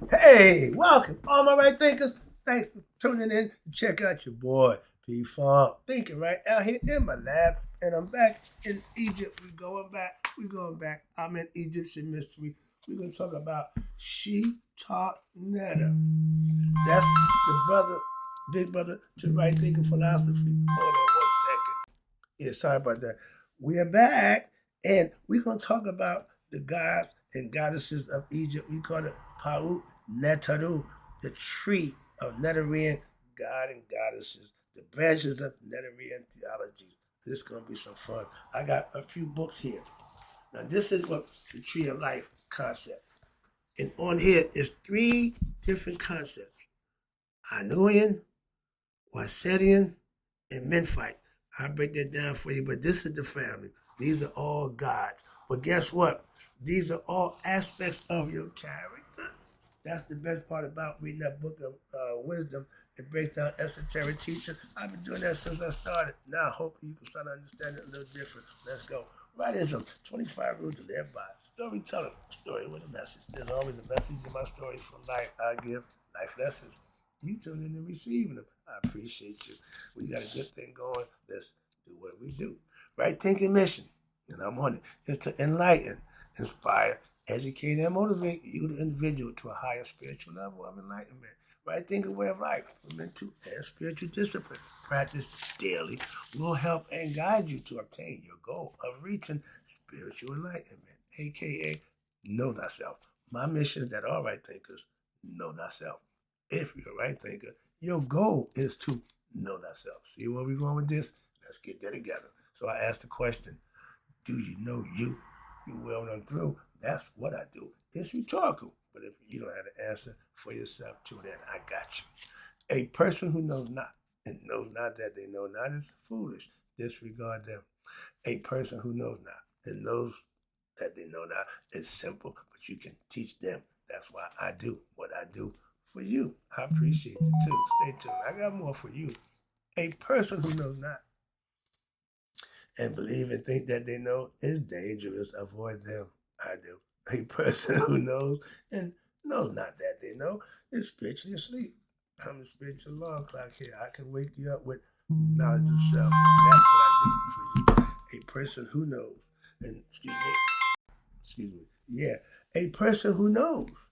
Hey, welcome, all my right thinkers. Thanks for tuning in to check out your boy P Funk thinking right out here in my lab, and I'm back in Egypt. We're going back. We're going back. I'm in Egyptian mystery. We're gonna talk about She Taught Netta. That's the brother, big brother to right thinking philosophy. Hold on one second. Yeah, sorry about that. We are back, and we're gonna talk about the gods and goddesses of Egypt. We call it Paut Netaru, the tree of Netarian god and goddesses, the branches of Netarian theology. This is gonna be some fun. I got a few books here. Now, this is what the tree of life concept. And on here is three different concepts: Anuian, Wasetian, and Memphite. I'll break that down for you, but this is the family. These are all gods. But guess what? These are all aspects of your character. That's the best part about reading that book of wisdom. It breaks down esoteric teaching. I've been doing that since I started. Now, hopefully, you can start understanding it a little different. Let's go. Rightism, 25 rules to live by. Storytelling, story with a message. There's always a message in my stories from life. I give life lessons. You tune in and receiving them. I appreciate you. We got a good thing going. Let's do what we do. Right thinking mission, and I'm on it, is to enlighten, inspire, educate, and motivate you, the individual, to a higher spiritual level of enlightenment. Right thinking way of life, mental and spiritual discipline, practice daily, will help and guide you to obtain your goal of reaching spiritual enlightenment, aka know thyself. My mission is that all right thinkers know thyself. If you're a right thinker, your goal is to know thyself. See where we're going with this? Let's get that together. So I asked the question, do you know you? You well run through. That's what I do. It's rhetorical. But if you don't have the answer for yourself, tune in. I got you. A person who knows not and knows not that they know not is foolish. Disregard them. A person who knows not and knows that they know not is simple, but you can teach them. That's why I do what I do for you. I appreciate you too. Stay tuned. I got more for you. A person who knows not and believe and think that they know is dangerous. Avoid them. I do. A person who knows and knows not that they know is spiritually asleep. I'm a spiritual alarm clock here. I can wake you up with knowledge of self. That's what I do for you. A person who knows, and excuse me, yeah, a person who knows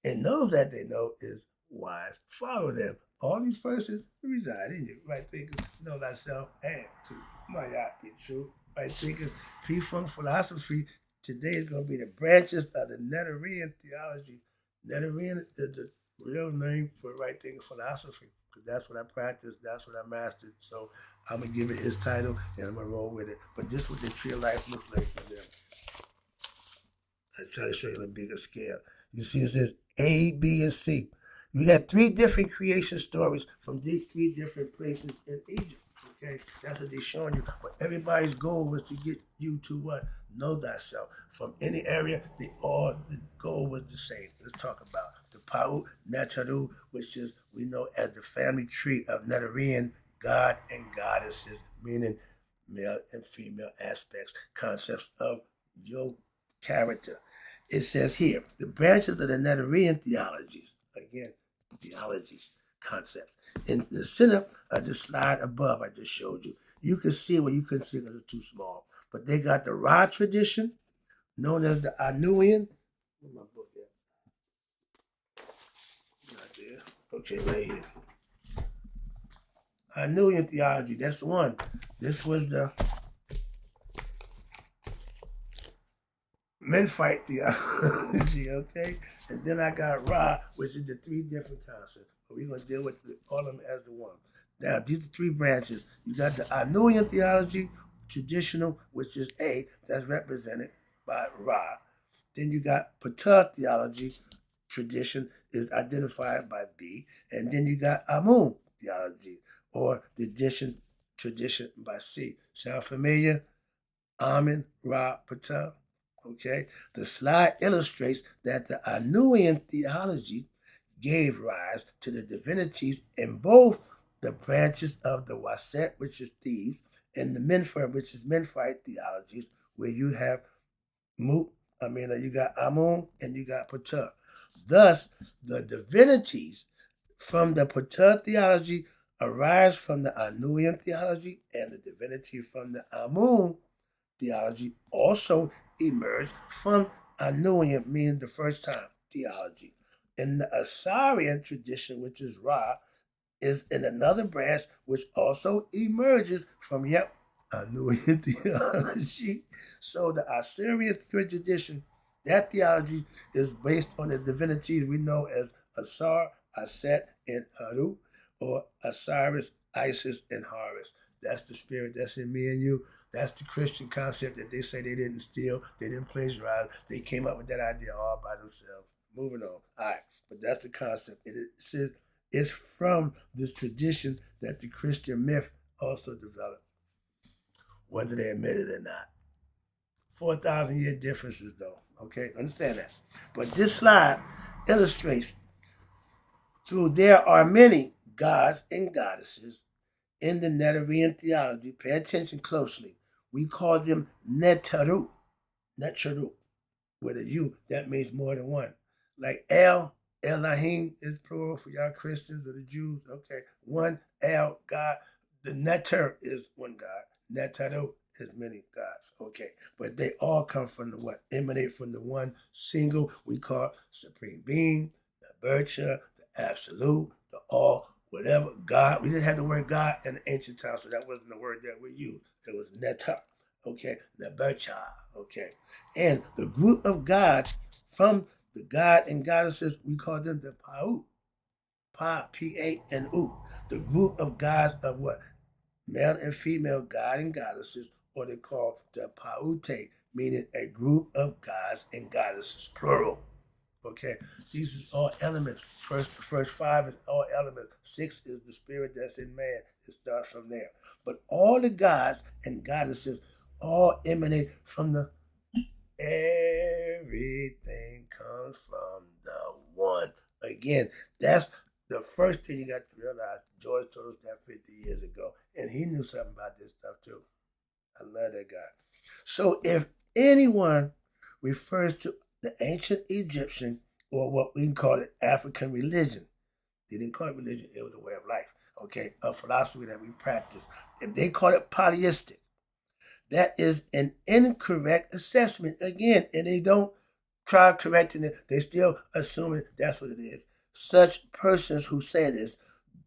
and knows that they know is wise. Follow them. All these persons reside in you. Right thinkers know thyself and to my yacht be true. Right thinkers, P-Funk philosophy. Today is going to be the branches of the Netarian theology. Netarian is the real name for right thinking philosophy because that's what I practice, that's what I mastered. So I'm going to give it its title and I'm going to roll with it. But this is what the tree of life looks like for them. I try to show you on a bigger scale. You see, it says A, B, and C. You have three different creation stories from these three different places in Egypt. Okay, that's what they're showing you. But everybody's goal was to get you to what? Know thyself. From any area, the goal was the same. Let's talk about the Paut Netaru, which is we know as the family tree of Netarian god and goddesses, meaning male and female aspects, concepts of your character. It says here, the branches of the Netarian theologies, again, theologies, concepts. In the center of the slide above I just showed you, you can see what you couldn't see because it's too small. But they got the Ra tradition, known as the Anuian. Where's my book at? Not there. Okay, right here. Anuian theology, that's the one. This was the Memphite theology, okay? And then I got Ra, which is the three different concepts. But we're going to deal with all of them as the one. Now, these are three branches. You got the Anuian theology, traditional, which is A, that's represented by Ra. Then you got Ptah theology, tradition is identified by B. And then you got Amun theology, or the tradition by C. Sound familiar? Amun, Ra, Ptah. Okay, the slide illustrates that the Anuian theology gave rise to the divinities in both the branches of the Waset, which is thieves, and the Menfer, which is Menphite theologies, where you have you got Amun and you got Ptah. Thus, the divinities from the Patah theology arise from the Anuian theology, and the divinity from the Amun theology also emerged from Anuian, meaning the first time theology. In the Assyrian tradition, which is Ra, is in another branch which also emerges from, Anuian theology. So the Assyrian tradition, that theology is based on the divinities we know as Asar, Aset, and Haru, or Osiris, Isis, and Horus. That's the spirit that's in me and you. That's the Christian concept that they say they didn't steal, they didn't plagiarize. They came up with that idea all by themselves. Moving on. All right, but that's the concept. It says it's from this tradition that the Christian myth also developed, whether they admit it or not. 4,000-year differences, though. Okay, understand that. But this slide illustrates through there are many gods and goddesses in the Netarian theology. Pay attention closely. We call them Netaru. Netaru. With a U, that means more than one. Like Elohim is plural for y'all Christians or the Jews. Okay. One, El, God. The Neter is one God. Netaru is many gods. Okay. But they all come from the what? Emanate from the one single we call supreme being, the virtue, the absolute, the all, whatever God. We didn't have the word God in the ancient times, so that wasn't the word that we used. It was Neter. Okay. Nebercha. Okay. And the group of gods from the god and goddesses, we call them the Pa'u. Pa, P-A-N-U. The group of gods of what? Male and female god and goddesses, or they call the Pa'ute, meaning a group of gods and goddesses, plural. Okay, these are all elements. The first five is all elements. 6 is the spirit that's in man. It starts from there. But all the gods and goddesses all emanate from the everything comes from the one. Again, that's the first thing you got to realize. George told us that 50 years ago, and he knew something about this stuff too. I love that guy. So if anyone refers to the ancient Egyptian, or what we call it African religion, they didn't call it religion, it was a way of life, okay, a philosophy that we practice. And they call it polyistic. That is an incorrect assessment. Again, and they don't try correcting it. They still assuming that's what it is. Such persons who say this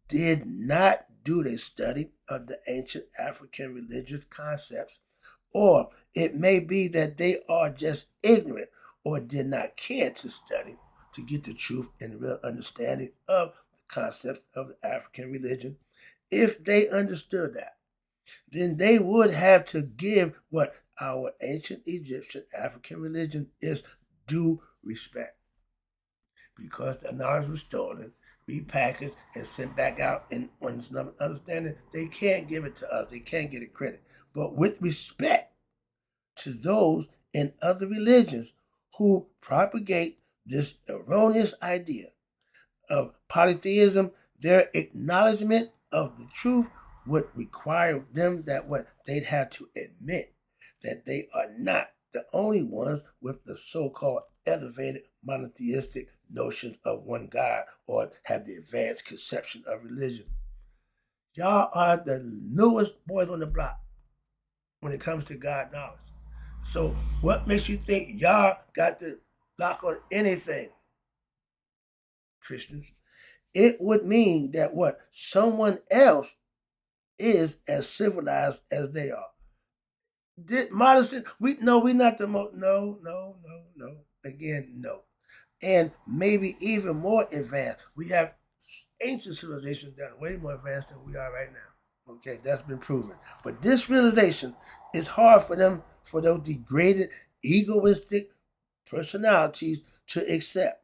did not do their study of the ancient African religious concepts, or it may be that they are just ignorant or did not care to study to get the truth and real understanding of the concepts of the African religion. If they understood that, then they would have to give what our ancient Egyptian African religion is due respect. Because the knowledge was stolen, repackaged, and sent back out in one's understanding, they can't give it to us. They can't get it credit. But with respect to those in other religions who propagate this erroneous idea of polytheism, their acknowledgement of the truth would require them that what they'd have to admit that they are not the only ones with the so-called elevated monotheistic notions of one God or have the advanced conception of religion. Y'all are the newest boys on the block when it comes to God knowledge. So what makes you think y'all got the lock on anything, Christians? It would mean that what someone else is as civilized as they are. Modern, we not the most. No. Again, no. And maybe even more advanced. We have ancient civilizations that are way more advanced than we are right now. Okay, that's been proven. But this realization is hard for them, for those degraded, egoistic personalities to accept.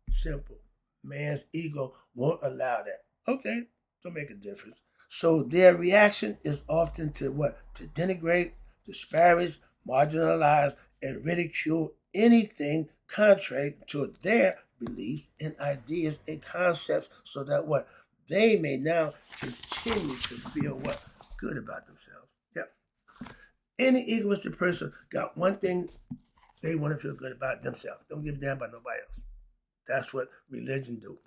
Simple. Man's ego won't allow that. Okay, don't make a difference. So their reaction is often to what? To denigrate, disparage, marginalize, and ridicule anything contrary to their beliefs and ideas and concepts, so that what? They may now continue to feel what? Good about themselves. Yep. Any egoistic person got one thing they want to feel good about themselves. Don't give a damn about nobody else. That's what religion do.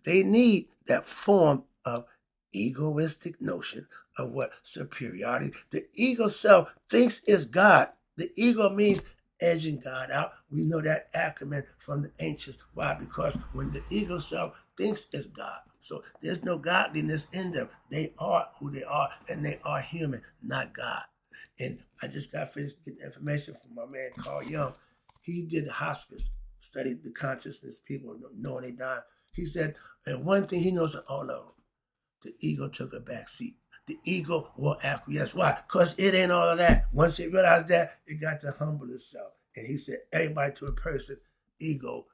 They need that form of egoistic notion of what superiority. The ego self thinks is God. The ego means edging God out. We know that acronym from the ancients. Why? Because when the ego self thinks is God, so there's no godliness in them. They are who they are, and they are human, not God. And I just got finished getting information from my man Carl Jung. He did the hospice, studied the consciousness, people knowing they died. He said, and one thing he knows in all of them, the ego took a back seat. The ego will acquiesce. Why? Because it ain't all of that. Once it realized that, it got to humble itself. And he said, everybody to a person, ego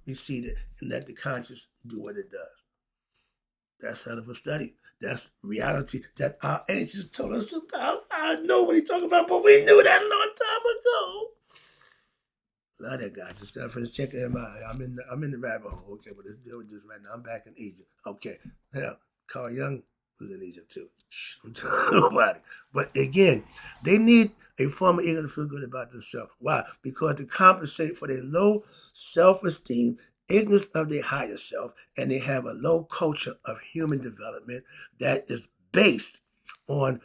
receded and let the conscious do what it does. That's hell of a study. That's reality that our ancients told us about. I know what he's talking about, but we knew that a long time ago. Love that guy. Just got finished checking him out. I'm in the rabbit hole. Okay, but let's deal with this right now. I'm back in Egypt. Okay. Now, Carl Jung was in Egypt too. Shh, don't tell nobody. But again, they need a form of ego to feel good about themselves. Why? Because to compensate for their low self-esteem, ignorance of their higher self, and they have a low culture of human development that is based on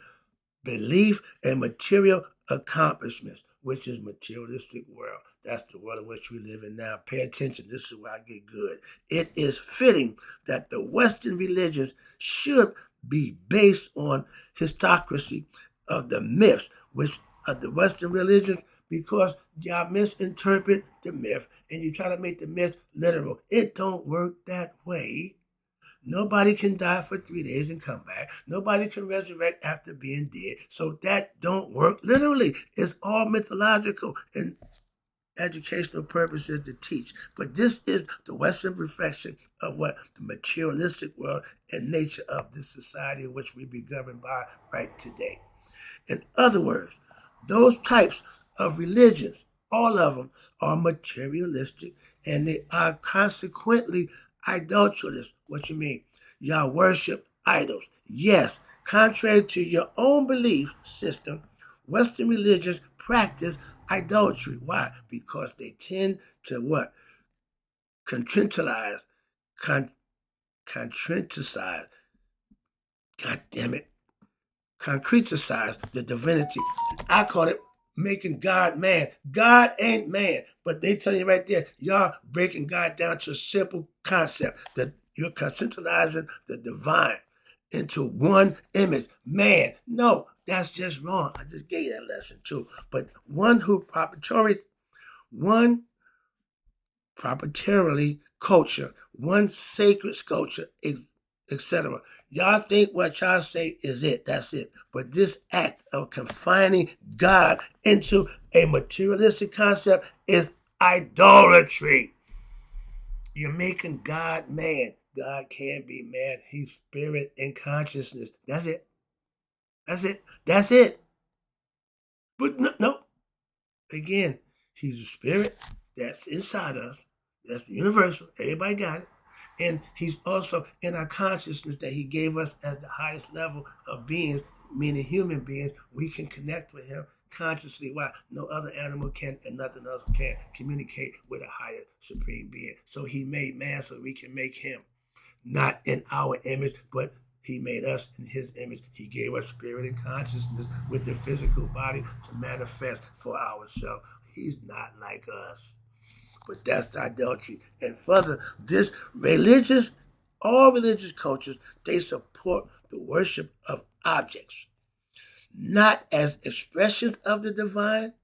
belief and material accomplishments, which is materialistic world. That's the world in which we live in now. Pay attention. This is where I get good. It is fitting that the Western religions should be based on histocracy of the myths, which are the Western religions, because y'all misinterpret the myth and you try to make the myth literal. It don't work that way. Nobody can die for 3 days and come back. Nobody can resurrect after being dead. So that don't work literally. It's all mythological and educational purposes to teach. But this is the Western perfection of what the materialistic world and nature of this society in which we be governed by right today. In other words, those types of religions, all of them are materialistic and they are consequently idolatrous. What you mean? Y'all worship idols. Yes, contrary to your own belief system, Western religions practice idolatry. Why? Because they tend to what? Contrentalize. Contrenticize. God damn it. Concretize the divinity. I call it making God man. God ain't man. But they tell you right there, y'all breaking God down to a simple concept that you're conceptualizing the divine into one image. Man, no, that's just wrong. I just gave you that lesson too. But one proprietarily culture, one sacred sculpture, etc. Y'all think what y'all say is it. That's it. But this act of confining God into a materialistic concept is idolatry. You're making God man. God can't be man. He's spirit and consciousness. That's it. That's it. That's it. But no. Again, he's a spirit that's inside us. That's universal. Everybody got it. And he's also in our consciousness that he gave us as the highest level of beings, meaning human beings. We can connect with him consciously. Why? No other animal can and nothing else can communicate with a higher supreme being. So he made man so we can make him. Not in our image, but he made us in his image. He gave us spirit and consciousness with the physical body to manifest for ourselves. He's not like us. But that's the idolatry. And further, all religious cultures, they support the worship of objects, not as expressions of the divine,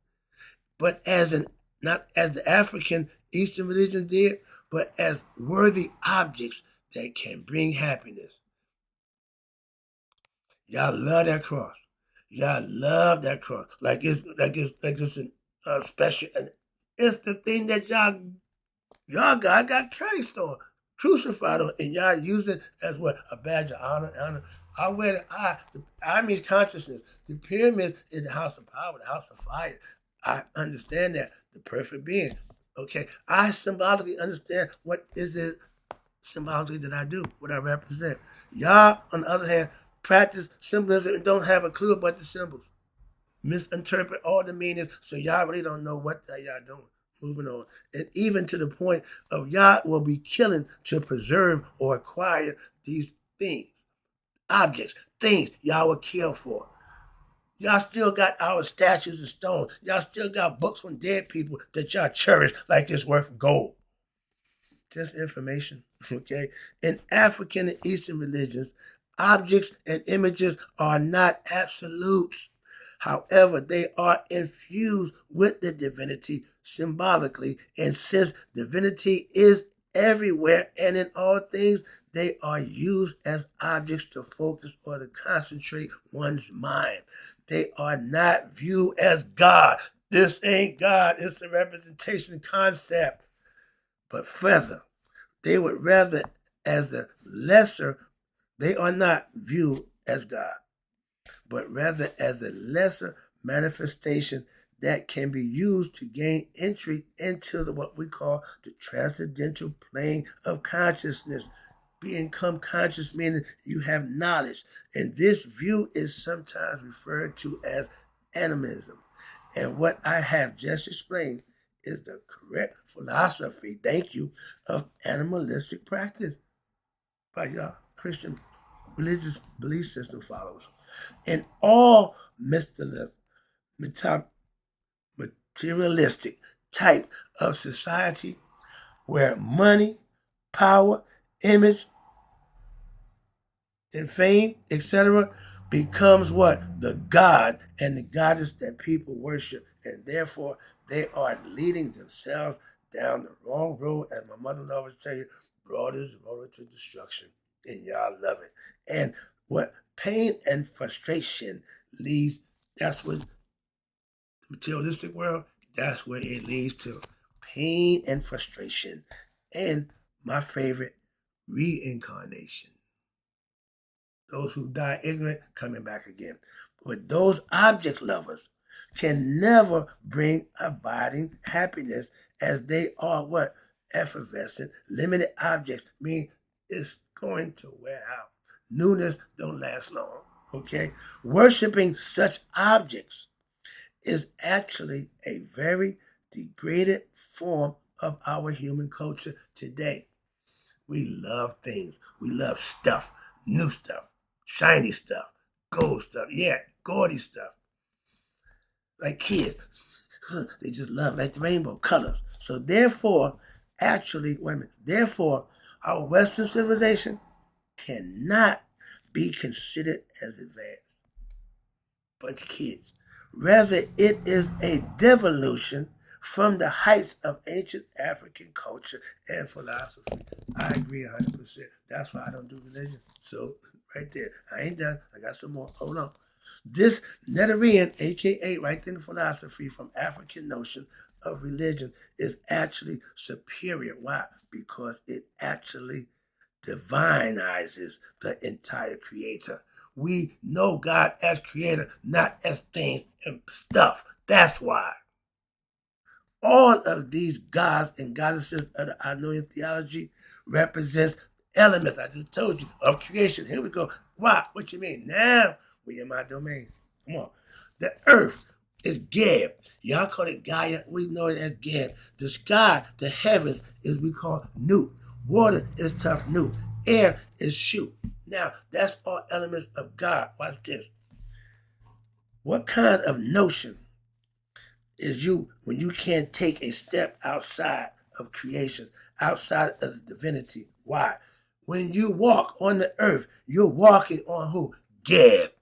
but not as the African Eastern religion did, but as worthy objects that can bring happiness. Y'all love that cross. Y'all love that cross. Like it's a special. And it's the thing that y'all got Christ on, crucified on, and y'all use it as what? A badge of honor. I wear the eye. The eye means consciousness. The pyramids is the house of power, the house of fire. I understand that. The perfect being. Okay. I symbolically understand what is it symbolically that I do, what I represent. Y'all, on the other hand, practice symbolism and don't have a clue about the symbols. Misinterpret all the meanings, so y'all really don't know what y'all doing. Moving on. And even to the point of Yah will be killing to preserve or acquire these things, objects, things Yah will kill for. Y'all still got our statues of stone. Y'all still got books from dead people that y'all cherish like it's worth gold. Just information, okay? In African and Eastern religions, objects and images are not absolutes. However, they are infused with the divinity symbolically, and since divinity is everywhere and in all things, they are used as objects to focus or to concentrate one's mind. They are not viewed as God. This ain't God. It's a representation concept. But further, they would rather as a lesser, they are not viewed as God, but rather as a lesser manifestation that can be used to gain entry into what we call the transcendental plane of consciousness. Become conscious meaning you have knowledge. And this view is sometimes referred to as animism. And what I have just explained is the correct philosophy, thank you, of animalistic practice by your Christian religious belief system followers. In all materialistic type of society where money, power, image, and fame, etc., becomes what? The God and the goddess that people worship. And therefore, they are leading themselves down the wrong road. As my mother always tell you, road is road to destruction. And y'all love it. And what pain and frustration leads, that's what the materialistic world, that's where it leads to. Pain and frustration. And my favorite, reincarnation. Those who die ignorant coming back again. But those object lovers can never bring abiding happiness, as they are what? Effervescent, limited objects, mean it's going to wear out. Newness don't last long, okay? Worshipping such objects is actually a very degraded form of our human culture today. We love things. We love stuff, new stuff, shiny stuff, gold stuff. Yeah, gaudy stuff. Like kids, they just love like the rainbow colors. So therefore, actually, wait a minute. Therefore, our Western civilization cannot be considered as advanced. Bunch of kids. Rather, it is a devolution from the heights of ancient African culture and philosophy. I agree 100%. That's why I don't do religion. So, right there. I ain't done. I got some more. Hold on. This Netarian, aka right there in philosophy from African notion of religion, is actually superior. Why? Because it actually divinizes the entire creator. We know God as creator, not as things and stuff. That's why. All of these gods and goddesses of the Anointed theology represents elements, I just told you, of creation. Here we go. Why? What you mean? Now we in my domain. Come on. The earth is Geb. Y'all call it Gaia. We know it as Geb. The sky, the heavens, is we call Nut. Water is tough Nut. Air is Shu. Now, that's all elements of God. Watch this. What kind of notion is you when you can't take a step outside of creation, outside of the divinity? Why? When you walk on the earth, you're walking on who? Geb.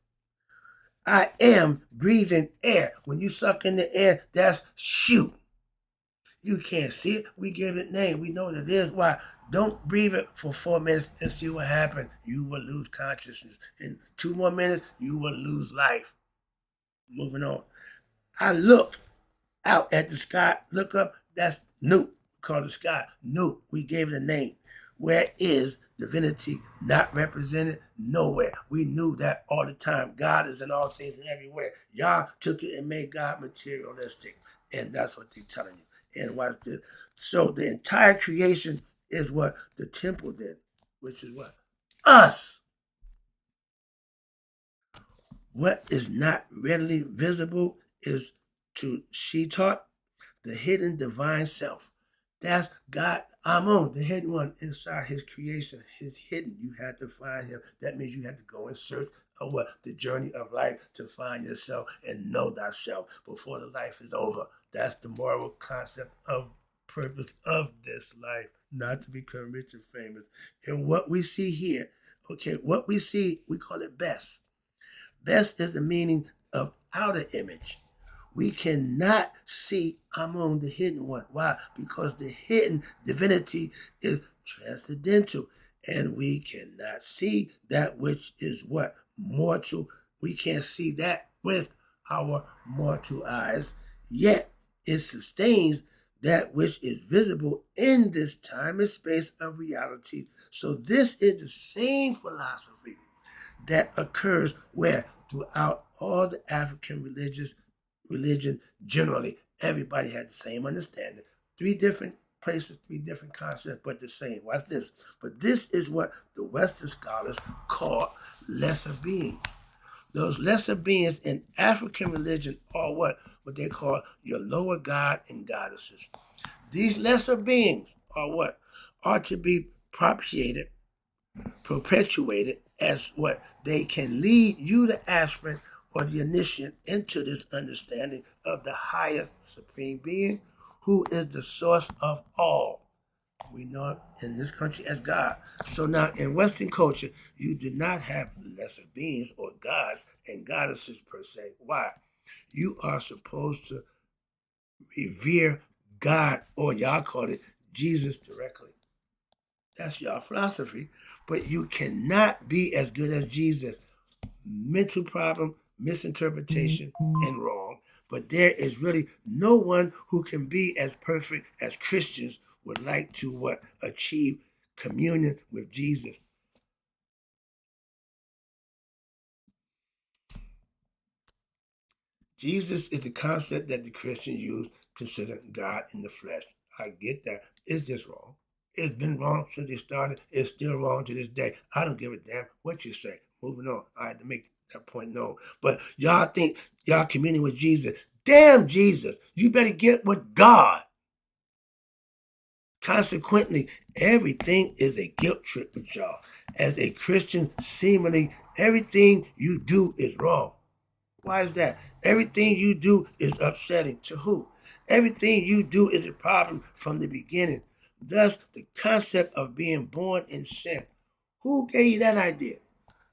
I am breathing air. When you suck in the air, that's Shu. You can't see it. We give it name. We know what it is. Why? Don't breathe it for 4 minutes and see what happens. You will lose consciousness. In 2 more minutes, you will lose life. Moving on. I look out at the sky. Look up. That's Nut. Call the sky Nut. We gave it a name. Where is divinity not represented? Nowhere. We knew that all the time. God is in all things and everywhere. Y'all took it and made God materialistic. And that's what they're telling you. And watch this. So the entire creation is what? The temple did, which is what? Us. What is not readily visible is, to she taught, the hidden divine self. That's God, Amun, the hidden one inside his creation. His hidden. You had to find him. That means you had to go and search of what? The journey of life to find yourself and know thyself before the life is over. That's the moral concept of purpose of this life, not to become rich and famous. And what we see here, okay, what we see, we call it best. Best is the meaning of outer image. We cannot see Amun, the hidden one. Why? Because the hidden divinity is transcendental, and we cannot see that which is what? Mortal. We can't see that with our mortal eyes, yet it sustains that which is visible in this time and space of reality. So this is the same philosophy that occurs where throughout all the African religion generally, everybody had the same understanding. Three different places, three different concepts, but the same. Watch this. But this is what the Western scholars call lesser beings. Those lesser beings in African religion are what? What they call your lower god and goddesses. These lesser beings are what? Are to be propitiated, perpetuated as what? They can lead you, the aspirant or the initiate, into this understanding of the higher supreme being who is the source of all. We know it in this country as God. So now in Western culture, you do not have lesser beings or gods and goddesses per se. Why? You are supposed to revere God, or y'all call it Jesus, directly. That's your philosophy. But you cannot be as good as Jesus. Mental problem, misinterpretation, and wrong. But there is really no one who can be as perfect as Christians would like to what? Achieve communion with Jesus. Jesus is the concept that the Christians use, consider God in the flesh. I get that. It's just wrong. It's been wrong since it started. It's still wrong to this day. I don't give a damn what you say. Moving on. I had to make that point known. But y'all think y'all communing with Jesus. Damn Jesus. You better get with God. Consequently, everything is a guilt trip with y'all. As a Christian, seemingly everything you do is wrong. Why is that? Everything you do is upsetting. To who? Everything you do is a problem from the beginning. Thus, the concept of being born in sin. Who gave you that idea?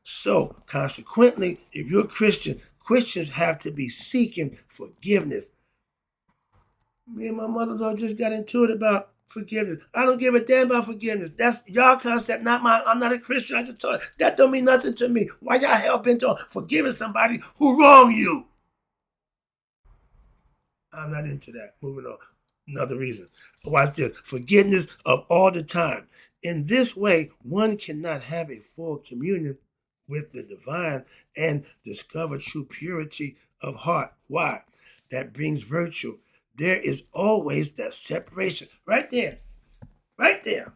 So, consequently, if you're a Christian, Christians have to be seeking forgiveness. Me and my mother just got into it about forgiveness. I don't give a damn about forgiveness. That's y'all concept, not mine. I'm not a Christian. I just told you, that don't mean nothing to me. Why y'all hell bent on forgiving somebody who wronged you? I'm not into that. Moving on. Another reason. Watch this. Forgiveness of all the time. In this way, one cannot have a full communion with the divine and discover true purity of heart. Why? That brings virtue. There is always that separation. Right there. Right there.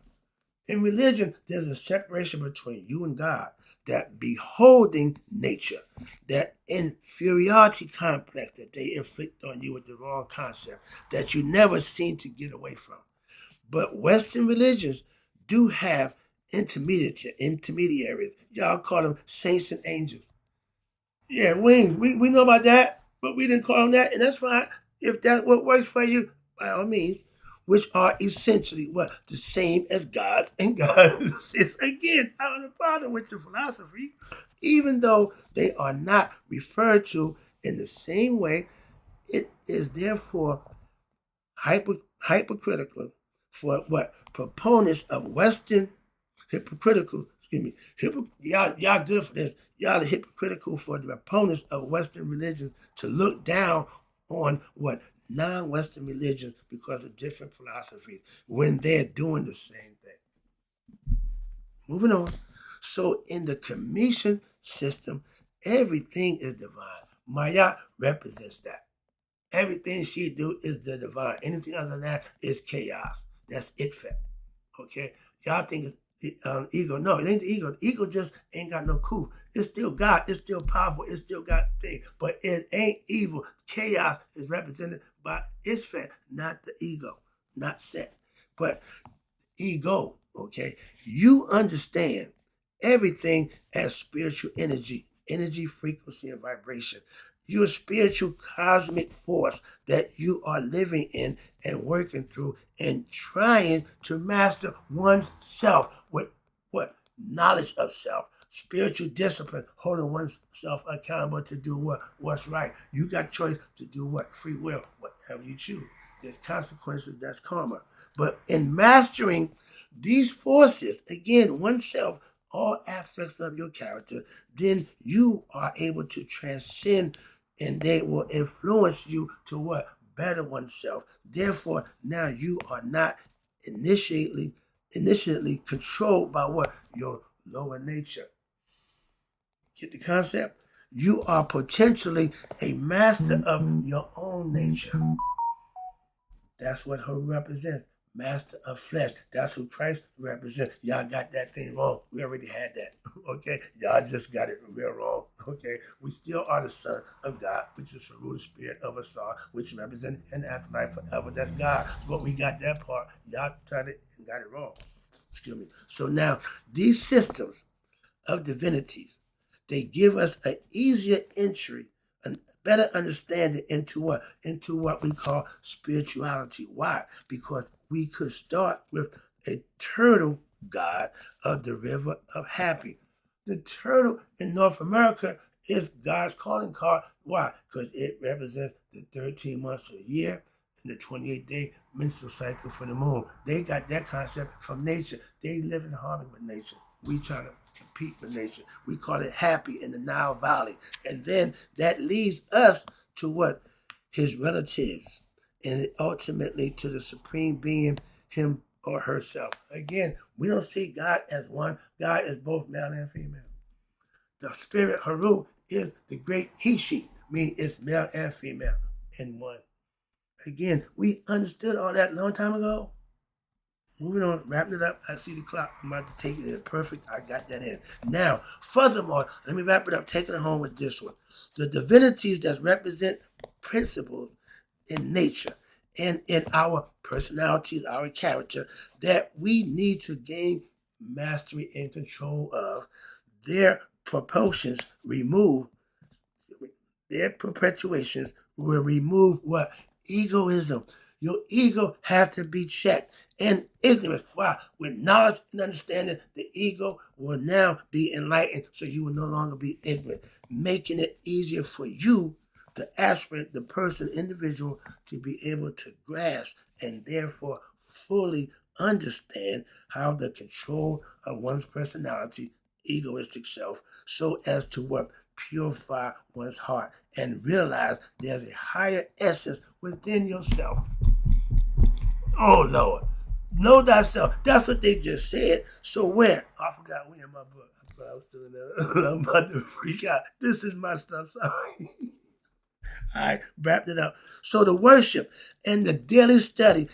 In religion, there's a separation between you and God, that beholding nature, that inferiority complex that they inflict on you with the wrong concept that you never seem to get away from. But Western religions do have intermediaries. Y'all call them saints and angels. Yeah, wings. We know about that, but we didn't call them that, and that's fine. If that's what works for you, by all means, which are essentially what? The same as gods and goddesses. Again, I don't have a problem with your philosophy, even though they are not referred to in the same way. It is therefore hypocritical for what? Proponents of Western y'all good for this. Y'all are hypocritical for the opponents of Western religions to look down on what? Non-Western religions because of different philosophies when they're doing the same thing. Moving on. So in the Commission system, everything is divine. Maya represents that. Everything she do is the divine. Anything other than that is chaos. That's it fact. Okay? Y'all think it's ego. No, it ain't the ego. The ego just ain't got no coup. It's still God. It's still powerful. It's still got things. But it ain't evil. Chaos is represented by its fat, not the ego, not set, but ego. Okay, you understand everything as spiritual energy, frequency, and vibration. You're a spiritual cosmic force that you are living in and working through and trying to master one's self with what? Knowledge of self. Spiritual discipline, holding oneself accountable to do what? What's right. You got choice to do what? Free will, whatever you choose. There's consequences, that's karma. But in mastering these forces, again, oneself, all aspects of your character, then you are able to transcend and they will influence you to what? Better oneself. Therefore, now you are not initially controlled by what? Your lower nature. Get the concept? You are potentially a master of your own nature. That's what her represents. Master of flesh. That's who Christ represents. Y'all got that thing wrong. We already had that. Okay? Y'all just got it real wrong. Okay? We still are the Son of God, which is the root spirit of us all, which represents an afterlife forever. That's God. But we got that part. Y'all tried it and got it wrong. Excuse me. So now, these systems of divinities, they give us an easier entry, a better understanding into what? Into what we call spirituality. Why? Because we could start with a turtle god of the river of happy. The turtle in North America is God's calling card. Why? Because it represents the 13 months of the year and the 28-day menstrual cycle for the moon. They got that concept from nature. They live in harmony with nature. We try to compete with nature. We call it happy in the Nile Valley. And then that leads us to what? His relatives. And ultimately to the supreme being, him or herself. Again, we don't see God as one. God is both male and female. The spirit Haru is the great he-she, meaning it's male and female in one. Again, we understood all that a long time ago. Moving on, wrapping it up. I see the clock. I'm about to take it. Perfect. I got that in. Now, furthermore, let me wrap it up, taking it home with this one. The divinities that represent principles in nature and in our personalities, our character, that we need to gain mastery and control of, their proportions remove, their perpetuations will remove what? Egoism. Your ego have to be checked. And ignorance. Why? With knowledge and understanding, the ego will now be enlightened, so you will no longer be ignorant, making it easier for you, the aspirant, the person, individual, to be able to grasp and therefore fully understand how the control of one's personality, egoistic self, so as to what? Purify one's heart and realize there's a higher essence within yourself. Oh, Lord. Know thyself. That's what they just said. So where? I forgot we in my book. I thought I was still in there. I'm about to freak out. This is my stuff. Sorry. All right, wrapped it up. So the worship and the daily study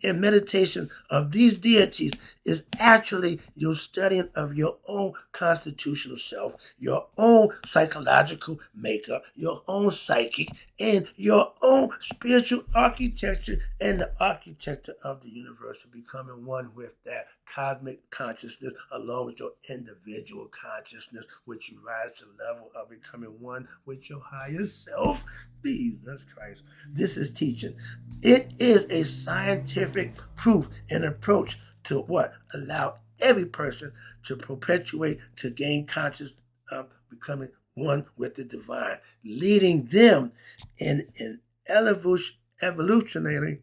and meditation of these deities is actually your studying of your own constitutional self, your own psychological makeup, your own psychic, and your own spiritual architecture and the architecture of the universe, becoming one with that cosmic consciousness along with your individual consciousness, which you rise to the level of becoming one with your higher self. Jesus Christ. This is teaching. It is a scientific proof and approach to what? Allow every person to perpetuate, to gain conscious of becoming one with the divine, leading them in an evolutionary,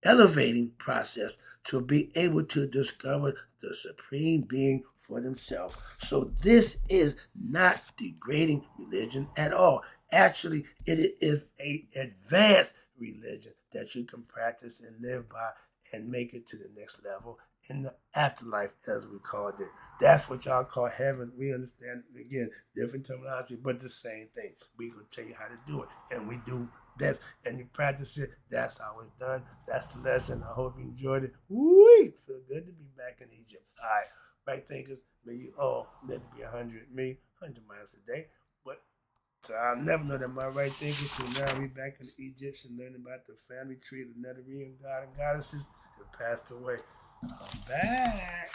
elevating process to be able to discover the supreme being for themselves. So this is not degrading religion at all. Actually, it is an advanced religion that you can practice and live by and make it to the next level in the afterlife, as we called it. That's what y'all call heaven. We understand, again, different terminology, but the same thing. We're going to tell you how to do it, and we do that, and you practice it. That's how it's done. That's the lesson. I hope you enjoyed it. Woo! Feel good to be back in Egypt. All right, right thinkers, may you all live to be 100, me, 100 miles a day. But So I'll never know that my right thinkers. So now we back in Egypt and learning about the family tree, the Netherrean god and goddesses have passed away. I'm back.